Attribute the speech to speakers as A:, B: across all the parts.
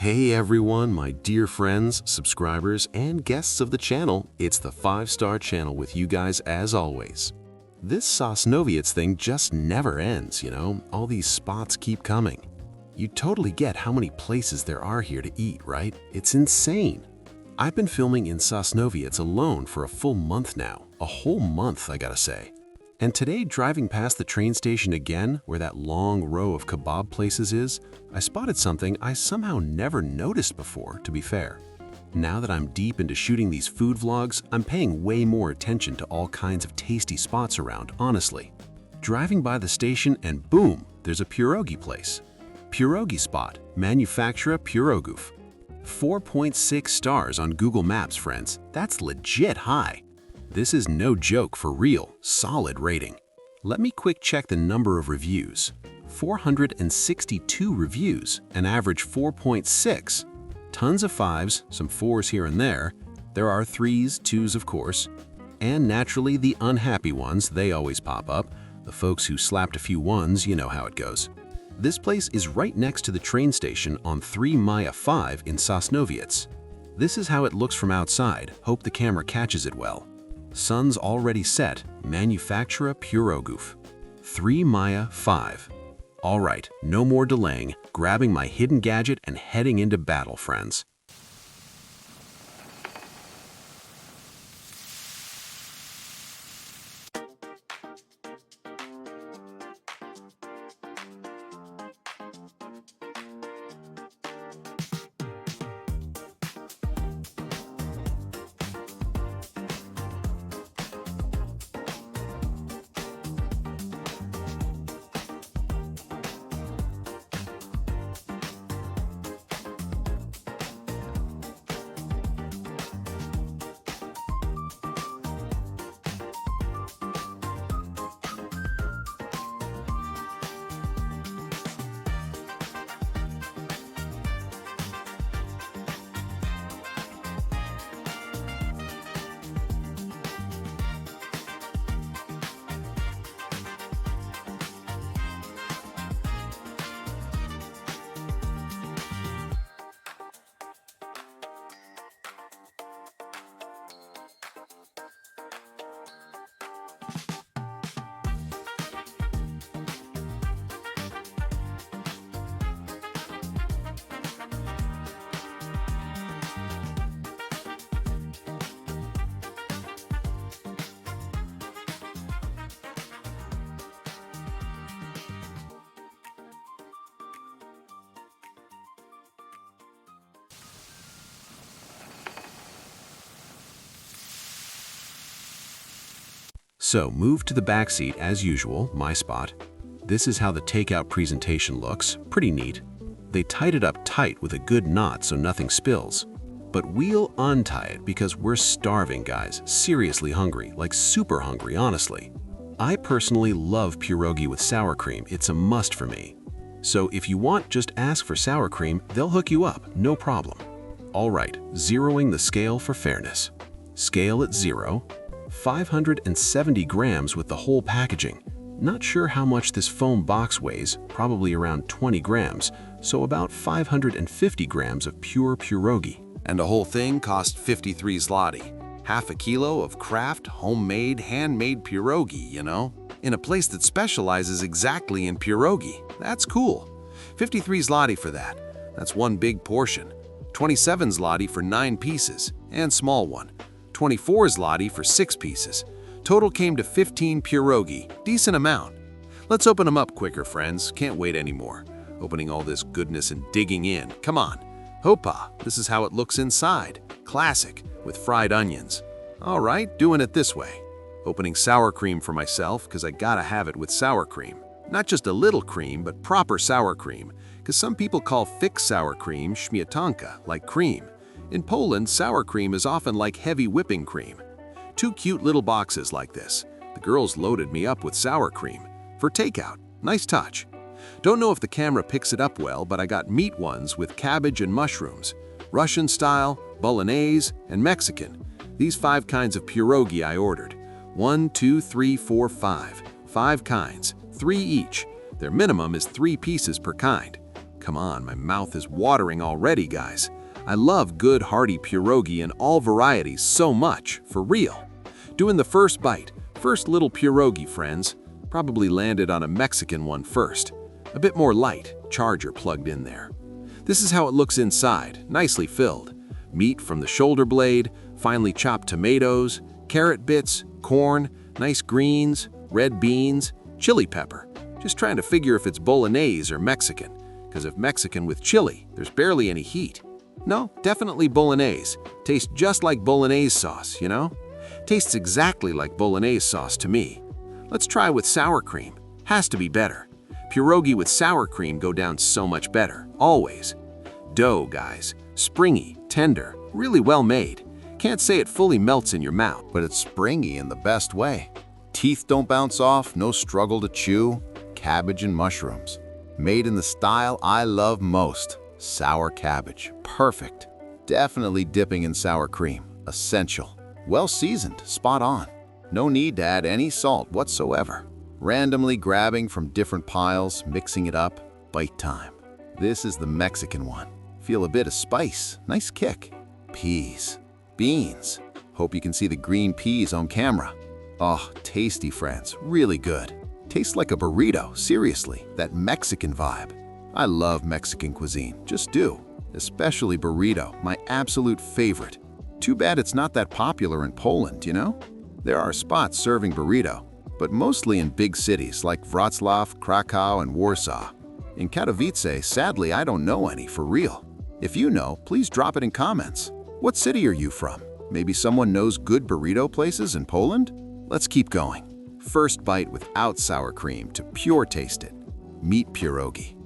A: Hey everyone, my dear friends, subscribers, and guests of the channel. It's the 5-star channel with you guys as always. This Sosnowiec thing just never ends, you know? All these spots keep coming. You totally get how many places there are here to eat, right? It's insane. I've been filming in Sosnowiec alone for a full month now. A whole month, I gotta say. And today, driving past the train station again, where that long row of kebab places is, I spotted something I somehow never noticed before, to be fair. Now that I'm deep into shooting these food vlogs, I'm paying way more attention to all kinds of tasty spots around, honestly. Driving by the station and boom, there's a pierogi place. Pierogi spot, Manufaktura Pierogów. 4.6 stars on Google Maps, friends. That's legit high. This is no joke, for real, solid rating. Let me quick check the number of reviews. 462 reviews, an average 4.6. Tons of 5s, some 4s here and there. There are 3s, 2s of course. And naturally the unhappy ones, they always pop up. The folks who slapped a few 1s, you know how it goes. This place is right next to the train station on 3 Maja 5 in Sosnowiec. This is how it looks from outside. Hope the camera catches it well. Sun's already set, Manufaktura Pierogów. 3 Maja 5. All right, no more delaying, grabbing my hidden gadget and heading into battle, friends. So, move to the back seat as usual, my spot. This is how the takeout presentation looks, pretty neat. They tied it up tight with a good knot so nothing spills. But we'll untie it because we're starving, guys, seriously hungry, like super hungry, honestly. I personally love pierogi with sour cream, it's a must for me. So if you want, just ask for sour cream, they'll hook you up, no problem. All right, zeroing the scale for fairness. Scale at 0. 570 grams with the whole packaging. Not sure how much this foam box weighs, probably around 20 grams, so about 550 grams of pure pierogi.
B: And the whole thing cost 53 zloty. Half a kilo of craft, homemade, handmade pierogi, you know? In a place that specializes exactly in pierogi. That's cool. 53 zloty for that. That's one big portion. 27 zloty for 9 pieces, and small one. 24 zloty for 6 pieces. Total came to 15 pierogi, decent amount. Let's open them up quicker, friends. Can't wait anymore. Opening all this goodness and digging in. Come on. Hopa, this is how it looks inside. Classic, with fried onions. All right, doing it this way. Opening sour cream for myself, because I gotta have it with sour cream. Not just a little cream, but proper sour cream, because some people call thick sour cream śmietanka, like cream. In Poland, sour cream is often like heavy whipping cream. 2 cute little boxes like this. The girls loaded me up with sour cream. For takeout, nice touch. Don't know if the camera picks it up well, but I got meat ones with cabbage and mushrooms. Russian style, Bolognese, and Mexican. These 5 kinds of pierogi I ordered. 1, 2, 3, 4, 5. 5 kinds, 3 each. Their minimum is 3 pieces per kind. Come on, my mouth is watering already, guys. I love good hearty pierogi in all varieties so much, for real. Doing the first bite, first little pierogi, friends. Probably landed on a Mexican one first. A bit more light, charger plugged in there. This is how it looks inside, nicely filled. Meat from the shoulder blade, finely chopped tomatoes, carrot bits, corn, nice greens, red beans, chili pepper. Just trying to figure if it's Bolognese or Mexican, because if Mexican with chili, there's barely any heat. No, definitely Bolognese. Tastes just like Bolognese sauce, you know? Tastes exactly like Bolognese sauce to me. Let's try with sour cream. Has to be better. Pierogi with sour cream go down so much better, always. Dough, guys. Springy, tender, really well made. Can't say it fully melts in your mouth.
C: But it's springy in the best way. Teeth don't bounce off, no struggle to chew. Cabbage and mushrooms. Made in the style I love most. Sour cabbage. Perfect. Definitely dipping in sour cream. Essential. Well seasoned, spot on. No need to add any salt whatsoever. Randomly grabbing from different piles, mixing it up. Bite time. This is the Mexican one. Feel a bit of spice. Nice kick. Peas. Beans. Hope you can see the green peas on camera. Oh, tasty, friends. Really good. Tastes like a burrito, seriously. That Mexican vibe. I love Mexican cuisine, just do. Especially burrito, my absolute favorite. Too bad it's not that popular in Poland, you know? There are spots serving burrito, but mostly in big cities like Wrocław, Krakow, and Warsaw. In Katowice, sadly, I don't know any for real. If you know, please drop it in comments. What city are you from? Maybe someone knows good burrito places in Poland? Let's keep going. First bite without sour cream to pure taste it. Meat pierogi.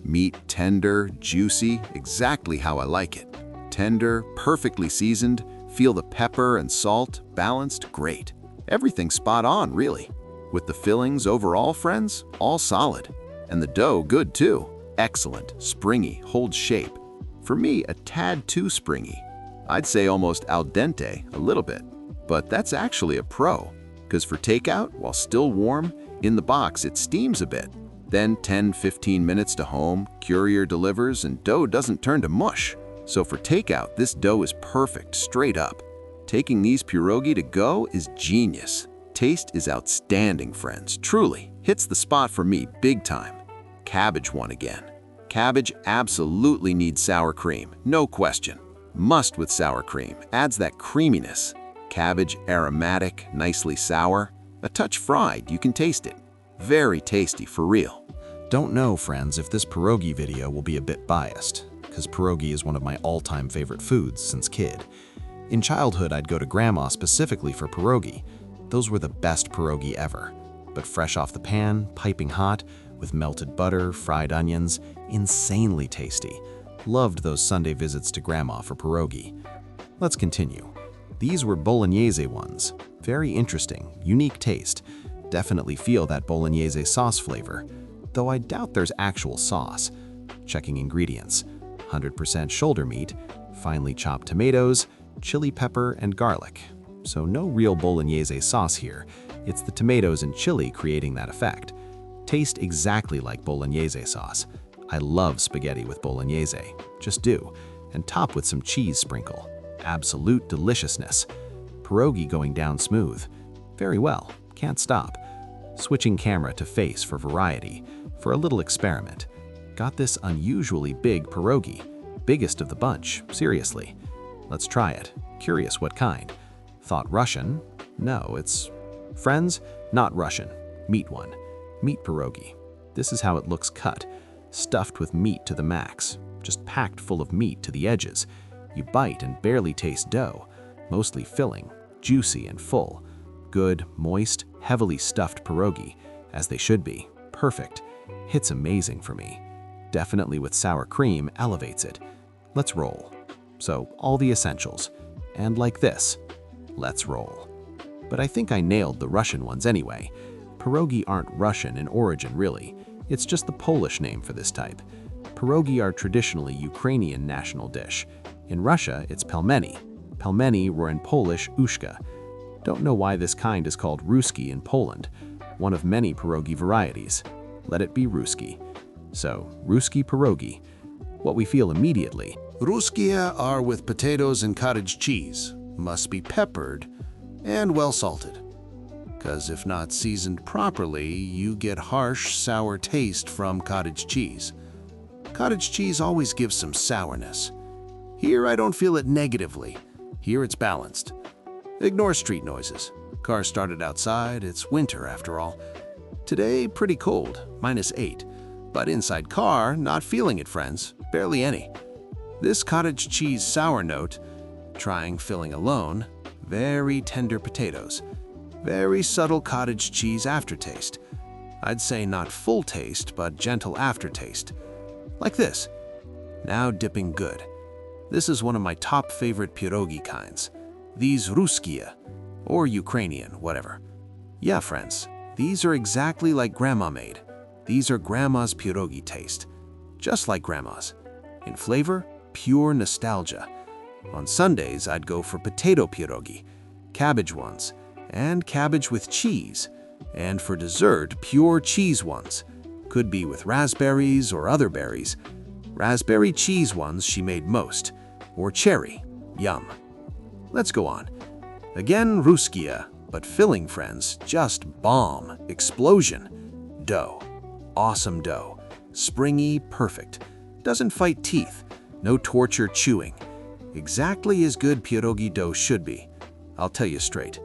C: Meat tender, juicy, exactly how I like it. Tender, perfectly seasoned, feel the pepper and salt, balanced, great. Everything spot on, really. With the fillings overall, friends, all solid. And the dough good too. Excellent, springy, holds shape. For me, a tad too springy. I'd say almost al dente, a little bit. But that's actually a pro, because for takeout, while still warm, in the box it steams a bit. Then 10-15 minutes to home, courier delivers, and dough doesn't turn to mush. So for takeout, this dough is perfect, straight up. Taking these pierogi to go is genius. Taste is outstanding, friends, truly. Hits the spot for me big time. Cabbage one again. Cabbage absolutely needs sour cream, no question. Must with sour cream, adds that creaminess. Cabbage aromatic, nicely sour. A touch fried, you can taste it. Very tasty for real.
D: Don't know, friends, if this pierogi video will be a bit biased, because pierogi is one of my all-time favorite foods since kid. In childhood, I'd go to grandma specifically for pierogi. Those were the best pierogi ever. But fresh off the pan, piping hot, with melted butter, fried onions, insanely tasty. Loved those Sunday visits to grandma for pierogi. Let's continue. These were Bolognese ones. Very interesting, unique taste. Definitely feel that Bolognese sauce flavor, though I doubt there's actual sauce. Checking ingredients. 100% shoulder meat, finely chopped tomatoes, chili pepper, and garlic. So no real Bolognese sauce here. It's the tomatoes and chili creating that effect. Taste exactly like Bolognese sauce. I love spaghetti with Bolognese. Just do. And top with some cheese sprinkle. Absolute deliciousness. Pierogi going down smooth. Very well. Can't stop. Switching camera to face for variety. For a little experiment. Got this unusually big pierogi. Biggest of the bunch, seriously. Let's try it. Curious what kind. Thought Russian? No, it's... Friends, not Russian. Meat one. Meat pierogi. This is how it looks cut. Stuffed with meat to the max. Just packed full of meat to the edges. You bite and barely taste dough. Mostly filling, juicy and full. Good, moist, heavily stuffed pierogi, as they should be. Perfect. Hits amazing for me. Definitely with sour cream elevates it. Let's roll. So, all the essentials. And like this. Let's roll. But I think I nailed the Russian ones anyway. Pierogi aren't Russian in origin really. It's just the Polish name for this type. Pierogi are traditionally Ukrainian national dish. In Russia, it's pelmeni. Pelmeni were in Polish uszka. Don't know why this kind is called ruski in Poland. One of many pierogi varieties. Let it be ruski. So, Ruski pierogi, what we feel immediately.
E: Ruskie are with potatoes and cottage cheese, must be peppered and well salted. Because if not seasoned properly, you get harsh, sour taste from cottage cheese. Cottage cheese always gives some sourness. Here I don't feel it negatively. Here it's balanced. Ignore street noises. Car started outside, it's winter after all. Today, pretty cold, -8. But inside car, not feeling it, friends, barely any. This cottage cheese sour note, trying filling alone, very tender potatoes. Very subtle cottage cheese aftertaste. I'd say not full taste, but gentle aftertaste. Like this. Now dipping good. This is one of my top favorite pierogi kinds. These Ruskie, or Ukrainian, whatever. Yeah, friends, these are exactly like Grandma made. These are Grandma's pierogi taste. Just like Grandma's. In flavor, pure nostalgia. On Sundays, I'd go for potato pierogi, cabbage ones, and cabbage with cheese, and for dessert, pure cheese ones. Could be with raspberries or other berries. Raspberry cheese ones she made most, or cherry, yum. Let's go on. Again, Ruskie, but filling, friends, just bomb, explosion. Dough, awesome dough, springy, perfect. Doesn't fight teeth, no torture chewing. Exactly as good pierogi dough should be. I'll tell you straight.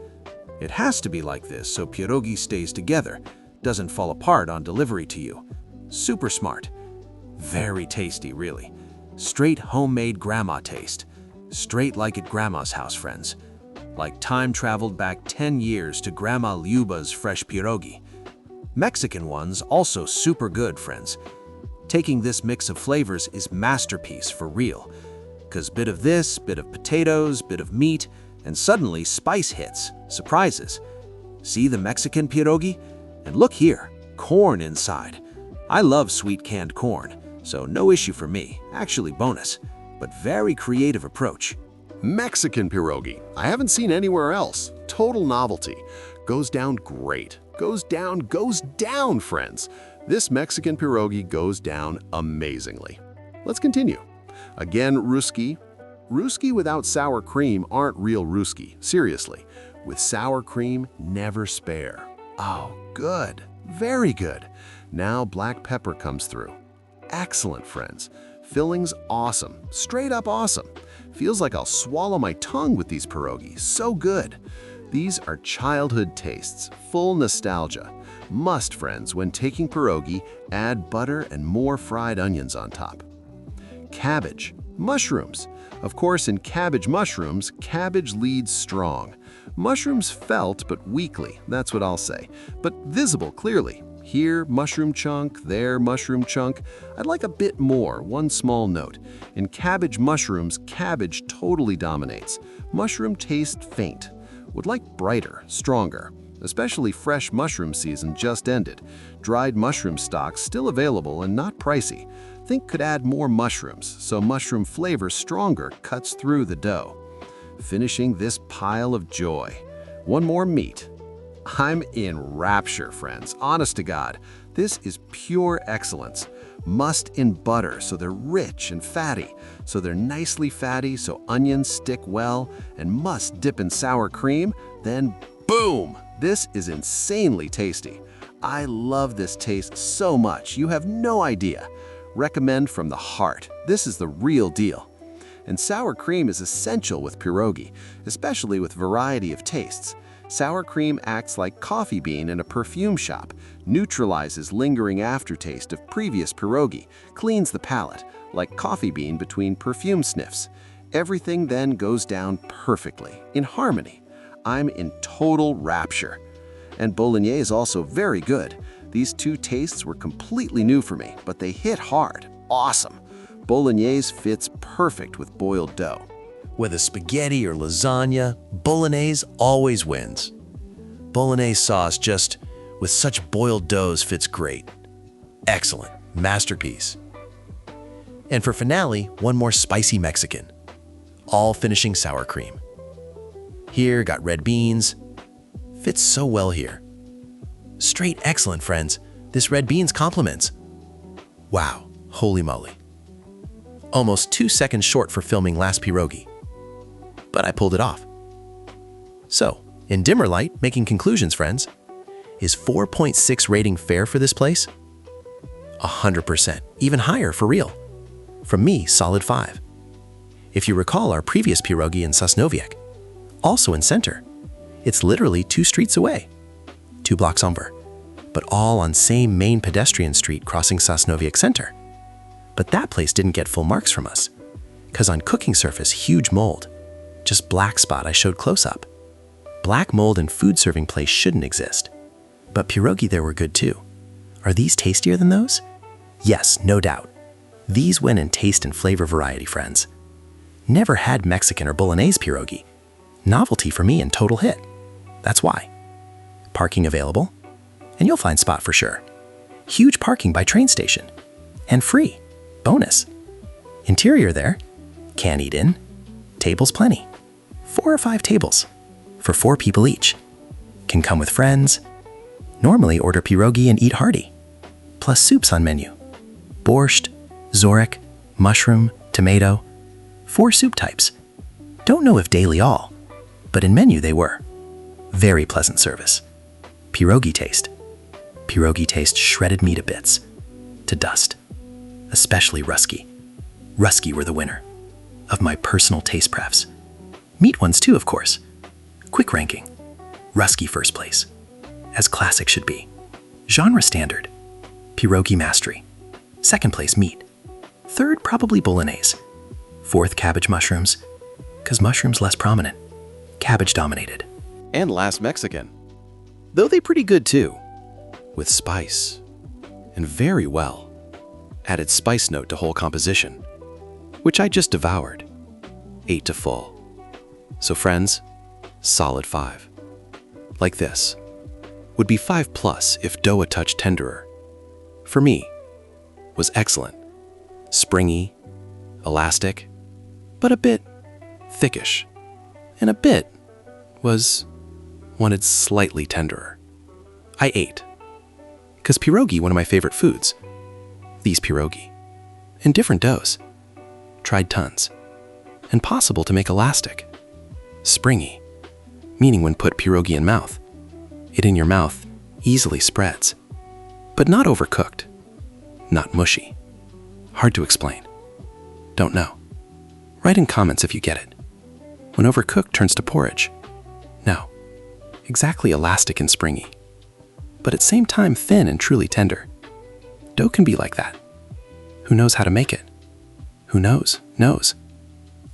E: It has to be like this so pierogi stays together, doesn't fall apart on delivery to you. Super smart. Very tasty, really. Straight homemade grandma taste. Straight like at Grandma's house, friends. Like time traveled back 10 years to Grandma Luba's fresh pierogi. Mexican ones also super good, friends. Taking this mix of flavors is masterpiece for real. 'Cause bit of this, bit of potatoes, bit of meat, and suddenly spice hits, surprises. See the Mexican pierogi? And look here, corn inside. I love sweet canned corn, so no issue for me, actually bonus, but very creative approach.
A: Mexican pierogi. I haven't seen anywhere else. Total novelty. Goes down great. Goes down, friends. This Mexican pierogi goes down amazingly. Let's continue. Again, Ruskie. Ruskie without sour cream aren't real Ruskie, seriously. With sour cream, never spare. Oh, good. Very good. Now black pepper comes through. Excellent, friends. Filling's awesome. Straight up awesome. Feels like I'll swallow my tongue with these pierogi. So good. These are childhood tastes, full nostalgia. Must, friends, when taking pierogi, add butter and more fried onions on top. Cabbage. Mushrooms. Of course, in cabbage mushrooms, cabbage leads strong. Mushrooms felt but weakly, that's what I'll say, but visible clearly. Here, mushroom chunk, there, mushroom chunk. I'd like a bit more, one small note. In cabbage mushrooms, cabbage totally dominates. Mushroom taste faint. Would like brighter, stronger. Especially fresh mushroom season just ended. Dried mushroom stocks still available and not pricey. Think could add more mushrooms, so mushroom flavor stronger cuts through the dough. Finishing this pile of joy. One more meat. I'm in rapture, friends, honest to God. This is pure excellence. Must in butter so they're rich and fatty, so they're nicely fatty so onions stick well, and must dip in sour cream, then boom! This is insanely tasty. I love this taste so much, you have no idea. Recommend from the heart. This is the real deal. And sour cream is essential with pierogi, especially with variety of tastes. Sour cream acts like coffee bean in a perfume shop, neutralizes lingering aftertaste of previous pierogi, cleans the palate, like coffee bean between perfume sniffs. Everything then goes down perfectly, in harmony. I'm in total rapture. And Bolognese is also very good. These two tastes were completely new for me, but they hit hard. Awesome. Bolognese fits perfect with boiled dough.
F: Whether spaghetti or lasagna, Bolognese always wins. Bolognese sauce just with such boiled doughs fits great. Excellent. Masterpiece. And for finale, one more spicy Mexican. All finishing sour cream. Here, got red beans. Fits so well here. Straight excellent, friends. This red beans compliments. Wow, holy moly. Almost 2 seconds short for filming last pierogi. But I pulled it off. So, in dimmer light, making conclusions, friends, is 4.6 rating fair for this place? 100%, even higher for real. From me, solid 5. If you recall our previous pierogi in Sosnowiec, also in center, it's literally 2 streets away, 2 blocks over, but all on same main pedestrian street crossing Sosnowiec center. But that place didn't get full marks from us, because on cooking surface, huge mold, just black spot I showed close up. Black mold in food serving place shouldn't exist. But pierogi there were good too. Are these tastier than those? Yes, no doubt. These win in taste and flavor variety, friends. Never had Mexican or Bolognese pierogi. Novelty for me and total hit. That's why. Parking available, and you'll find spot for sure. Huge parking by train station. And free. Bonus. Interior there, can eat in. Tables plenty. 4 or 5 tables. For 4 people each. Can come with friends. Normally order pierogi and eat hearty. Plus soups on menu. Borscht, zorek, mushroom, tomato. 4 soup types. Don't know if daily all, but in menu they were. Very pleasant service. Pierogi taste. Pierogi taste shredded meat to bits. To dust. Especially rusky. Rusky were the winner. Of my personal taste prefs. Meat ones too, of course. Quick ranking. Rusky first place. As classic should be. Genre standard. Pierogi mastery. Second place meat. Third probably Bolognese. Fourth cabbage mushrooms. Cause mushrooms less prominent. Cabbage dominated.
D: And last Mexican. Though they pretty good too. With spice. And very well. Added spice note to whole composition. Which I just devoured. 8 to full. So friends, solid 5. Like this. Would be 5 plus if dough a touch tenderer. For me, was excellent. Springy, elastic, but a bit thickish. And a bit wanted slightly tenderer. I ate. Cause pierogi, one of my favorite foods. These pierogi. In different doughs. Tried tons. And possible to make elastic. Springy, meaning when put pierogi in mouth, it in your mouth easily spreads. But not overcooked. Not mushy. Hard to explain. Don't know. Write in comments if you get it. When overcooked turns to porridge. No. Exactly elastic and springy. But at same time thin and truly tender. Dough can be like that. Who knows how to make it? Who knows?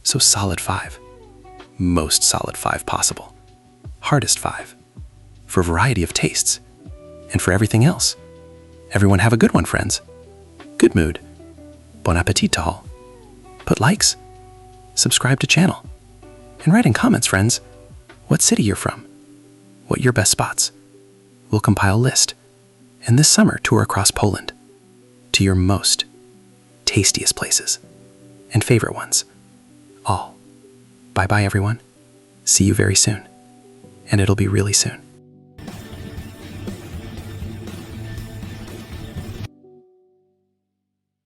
D: So solid 5. Most solid 5 possible. Hardest 5. For a variety of tastes. And for everything else. Everyone have a good one, friends. Good mood. Bon appetit to all. Put likes. Subscribe to channel. And write in comments, friends, what city you're from. What your best spots. We'll compile a list. And this summer tour across Poland. To your most tastiest places. And favorite ones. All. Bye-bye, everyone. See you very soon. And it'll be really soon.